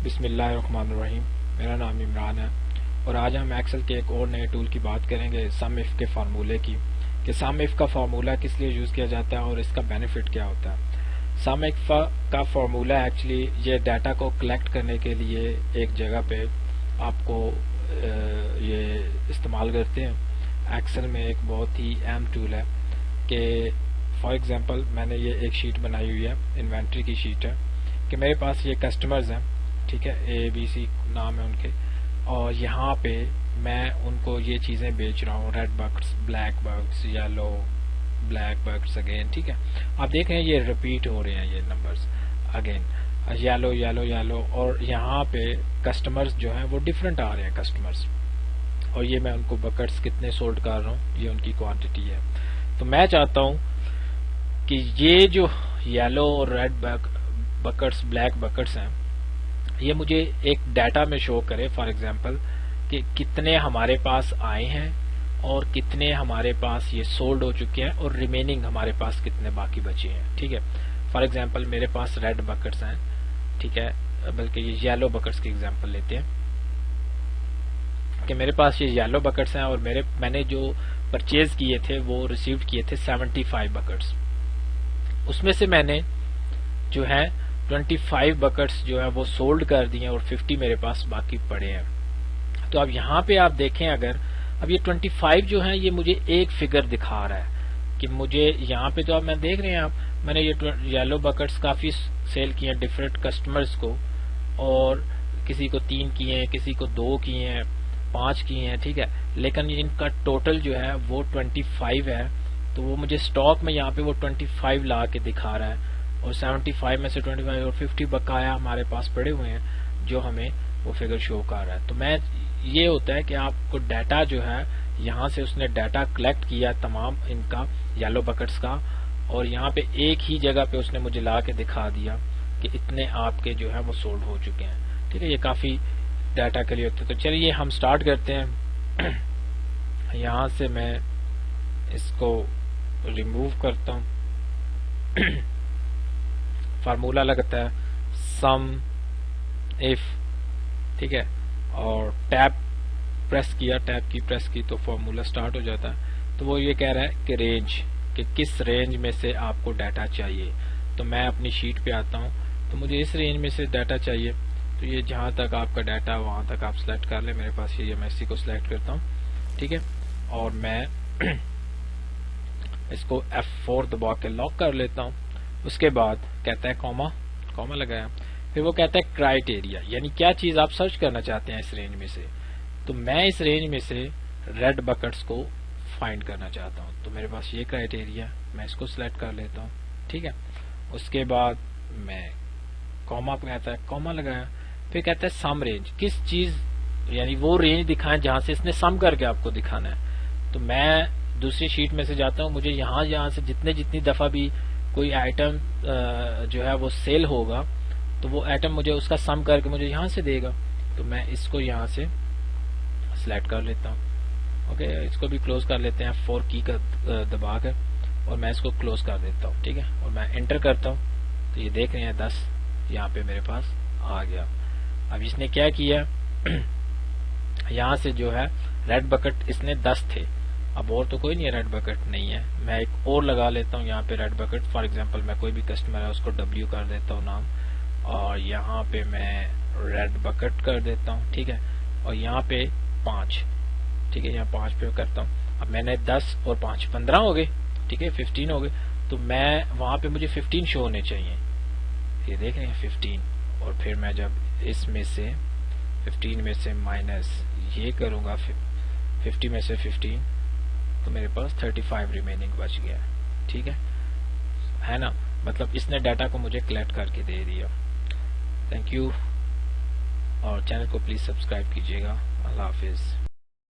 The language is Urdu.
بسم اللہ الرحمن الرحیم. میرا نام عمران ہے اور آج ہم ایکسل کے ایک اور نئے ٹول کی بات کریں گے، سم ایف کے فارمولے کی، کہ سم ایف کا فارمولہ کس لیے یوز کیا جاتا ہے اور اس کا بینیفٹ کیا ہوتا ہے. سم ایف کا فارمولہ ایکچولی یہ ڈیٹا کو کلیکٹ کرنے کے لیے ایک جگہ پہ آپ کو یہ استعمال کرتے ہیں. ایکسل میں ایک بہت ہی اہم ٹول ہے کہ فار ایگزامپل میں نے یہ ایک شیٹ بنائی ہوئی ہے، انوینٹری کی شیٹ ہے، کہ میرے پاس یہ کسٹمرز ہیں، ٹھیک ہے، اے بی سی نام ہے ان کے، اور یہاں پہ میں ان کو یہ چیزیں بیچ رہا ہوں، read books, black books, yellow black books again. ٹھیک ہے، آپ دیکھ رہے ہیں یہ ریپیٹ ہو رہے ہیں یہ numbers again, yellow yellow yellow, اور یہاں پہ کسٹمرز جو ہیں وہ ڈفرینٹ آ رہے ہیں کسٹمرز، اور یہ میں ان کو بکٹس کتنے سولڈ کر رہا ہوں، یہ ان کی کوانٹٹی ہے. تو میں چاہتا ہوں کہ یہ جو یلو اور ریڈ بکٹس، بلیک بکٹس ہیں، یہ مجھے ایک ڈیٹا میں شو کرے، فار ایگزامپل کہ کتنے ہمارے پاس آئے ہیں اور کتنے ہمارے پاس یہ سولڈ ہو چکے ہیں اور ریمیننگ ہمارے پاس کتنے باقی بچے ہیں. ٹھیک ہے، فار ایگزامپل میرے پاس ریڈ بکٹس ہیں، ٹھیک ہے، بلکہ یہ یلو بکٹس کی ایگزامپل لیتے ہیں کہ میرے پاس یہ یلو بکٹس ہیں اور میں نے جو پرچیز کیے تھے وہ ریسیو کیے تھے 75 بکٹس. اس میں سے میں نے جو ہے 25 بکٹس جو ہے وہ سولڈ کر دیے اور 50 میرے پاس باقی پڑے ہیں. تو اب یہاں پہ آپ دیکھیں، اگر اب یہ 25 جو ہیں یہ مجھے ایک فگر دکھا رہا ہے کہ مجھے یہاں پہ، تو اب میں دیکھ رہے ہیں میں نے یہ یلو بکٹس کافی سیل کیے ہیں ڈفرینٹ کسٹمرز کو، اور کسی کو 3 کیے ہیں، کسی کو 2 کیے ہیں، 5 کیے ہیں. ٹھیک ہے، لیکن ان کا ٹوٹل جو ہے وہ 25 ہے. تو وہ مجھے اسٹاک میں یہاں پہ وہ 25 لا کے دکھا رہا ہے، اور 75 میں سے 25 اور 50 بقایا ہمارے پاس پڑے ہوئے ہیں جو ہمیں وہ فگر شو کر رہا ہے. تو میں یہ ہوتا ہے کہ آپ کو ڈیٹا جو ہے یہاں سے اس نے ڈیٹا کلیکٹ کیا تمام ان کا یلو بکٹس کا، اور یہاں پہ ایک ہی جگہ پہ اس نے مجھے لا کے دکھا دیا کہ اتنے آپ کے جو ہے وہ سولڈ ہو چکے ہیں. ٹھیک ہے، یہ کافی ڈیٹا کے لیے ہوتا ہے. تو چلیے ہم سٹارٹ کرتے ہیں. یہاں سے میں اس کو ریموو کرتا ہوں. فارمولا لگتا ہے سم ایف، ٹھیک ہے، اور ٹیب پریس کی تو فارمولا سٹارٹ ہو جاتا ہے. تو وہ یہ کہہ رہا ہے کہ رینج، کہ کس رینج میں سے آپ کو ڈیٹا چاہیے. تو میں اپنی شیٹ پہ آتا ہوں، تو مجھے اس رینج میں سے ڈیٹا چاہیے. تو یہ جہاں تک آپ کا ڈیٹا وہاں تک آپ سلیکٹ کر لیں. میرے پاس یہ میں اسی کو سلیکٹ کرتا ہوں، ٹھیک ہے، اور میں اس کو F4 دبا کے لاک کر لیتا ہوں. اس کے بعد کہتا ہے کوما لگایا، پھر وہ کہتا ہے کرائیٹیریا، یعنی کیا چیز آپ سرچ کرنا چاہتے ہیں اس رینج میں سے. تو میں اس رینج میں سے ریڈ بکٹس کو فائنڈ کرنا چاہتا ہوں. تو میرے پاس یہ کرائیٹیریا، میں اس کو سلیکٹ کر لیتا ہوں، ٹھیک ہے. اس کے بعد میں کہتا ہے کوما لگایا، پھر کہتا ہے سم رینج، کس چیز، یعنی وہ رینج دکھائیں جہاں سے اس نے سم کر کے آپ کو دکھانا ہے. تو میں دوسری شیٹ میں سے جاتا ہوں، مجھے یہاں سے جتنی دفعہ بھی کوئی آئٹم جو ہے وہ سیل ہوگا تو وہ آئٹم مجھے اس کا سم کر کے مجھے یہاں سے دے گا. تو میں اس کو یہاں سے سلیکٹ کر لیتا ہوں. اوکے، اس کو بھی کلوز کر لیتے ہیں 4 کی کا دبا کر، اور میں اس کو کلوز کر دیتا ہوں، ٹھیک ہے، اور میں انٹر کرتا ہوں. تو یہ دیکھ رہے ہیں 10 یہاں پہ میرے پاس آ گیا. اب اس نے کیا کیا، یہاں سے جو ہے ریڈ بکٹ اس نے 10 تھے، اب اور تو کوئی نہیں ہے، ریڈ بکٹ نہیں ہے. میں ایک اور لگا لیتا ہوں یہاں پہ ریڈ بکٹ. فار ایگزامپل میں کوئی بھی کسٹمر ہے اس کو W کر دیتا ہوں نام، اور یہاں پہ میں ریڈ بکٹ کر دیتا ہوں، ٹھیک ہے، اور یہاں پہ 5، ٹھیک ہے، یہاں 5 پہ کرتا ہوں. اب میں نے 10 اور 5 15 ہو گئے، ٹھیک ہے، 15 ہو گئے. تو میں وہاں پہ مجھے 15 شو ہونے چاہیے. یہ دیکھ رہے ہیں 15، اور پھر میں جب اس میں سے 15 میں سے مائنس یہ کروں گا 50 میں سے 15، تو میرے پاس 35 ریمیننگ بچ گیا. ٹھیک ہے نا، مطلب اس نے ڈیٹا کو مجھے کلیکٹ کر کے دے دیا. تھینک یو، اور چینل کو پلیز سبسکرائب کیجیے گا. اللہ حافظ.